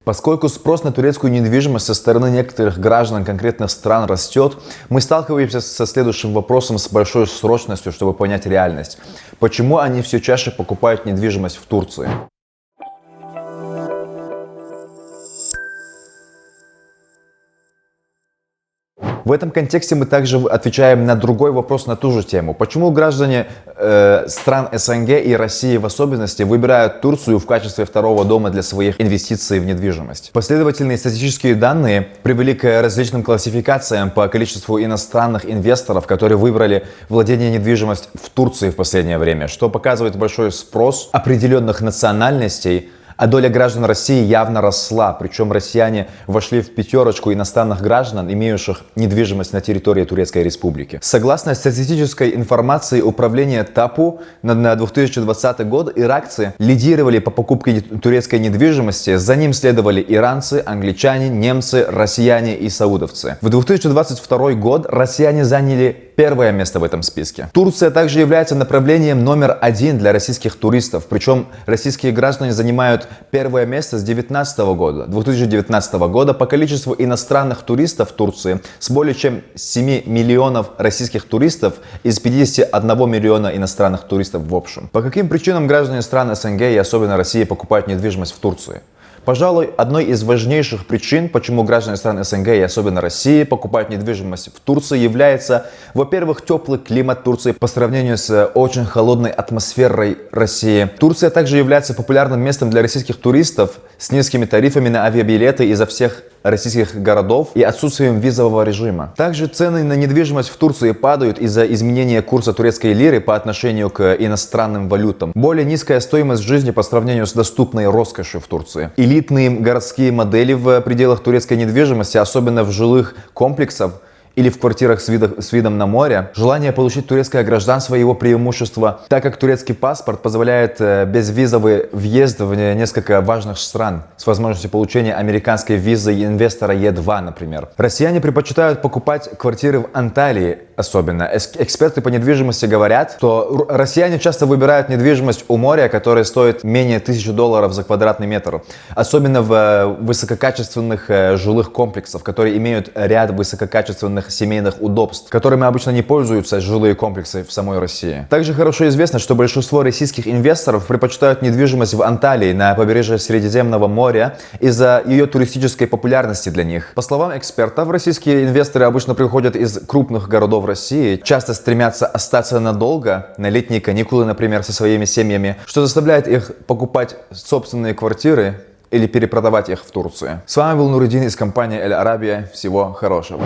Поскольку спрос на турецкую недвижимость со стороны некоторых граждан конкретных стран растет, мы сталкиваемся со следующим вопросом с большой срочностью, чтобы понять реальность. Почему они все чаще покупают недвижимость в Турции? В этом контексте мы также отвечаем на другой вопрос на ту же тему. Почему граждане стран СНГ и России в особенности выбирают Турцию в качестве второго дома для своих инвестиций в недвижимость? Последовательные статистические данные привели к различным классификациям по количеству иностранных инвесторов, которые выбрали владение недвижимостью в Турции в последнее время, что показывает большой спрос определенных национальностей. А доля граждан России явно росла, причем россияне вошли в пятерочку иностранных граждан, имеющих недвижимость на территории Турецкой Республики. Согласно статистической информации управления ТАПУ на 2020 год, иракцы лидировали по покупке турецкой недвижимости, за ним следовали иранцы, англичане, немцы, россияне и саудовцы. В 2022 год россияне заняли первое место в этом списке. Турция также является направлением номер один для российских туристов, причем российские граждане занимают первое место с 2019 года по количеству иностранных туристов в Турции с более чем 7 миллионов российских туристов из 51 миллиона иностранных туристов в общем. По каким причинам граждане стран СНГ и особенно России покупают недвижимость в Турции? Пожалуй, одной из важнейших причин, почему граждане стран СНГ и особенно России покупают недвижимость в Турции, является, во-первых, теплый климат Турции по сравнению с очень холодной атмосферой России. Турция также является популярным местом для российских туристов с низкими тарифами на авиабилеты изо всех российских городов и отсутствием визового режима. Также цены на недвижимость в Турции падают из-за изменения курса турецкой лиры по отношению к иностранным валютам. Более низкая стоимость жизни по сравнению с доступной роскошью в Турции. Элитные городские модели в пределах турецкой недвижимости, особенно в жилых комплексах, или в квартирах с видом на море. Желание получить турецкое гражданство и его преимущество, так как турецкий паспорт позволяет безвизовый въезд в несколько важных стран с возможностью получения американской визы инвестора Е2, например. Россияне предпочитают покупать квартиры в Анталии особенно. Эксперты по недвижимости говорят, что россияне часто выбирают недвижимость у моря, которая стоит менее $1000 за квадратный метр. Особенно в высококачественных жилых комплексах, которые имеют ряд высококачественных семейных удобств, которыми обычно не пользуются жилые комплексы в самой России. Также хорошо известно, что большинство российских инвесторов предпочитают недвижимость в Анталии на побережье Средиземного моря из-за ее туристической популярности для них. По словам экспертов, российские инвесторы обычно приходят из крупных городов России, часто стремятся остаться надолго, на летние каникулы, например, со своими семьями, что заставляет их покупать собственные квартиры или перепродавать их в Турции. С вами был Нуридин из компании Эль Арабия. Всего хорошего.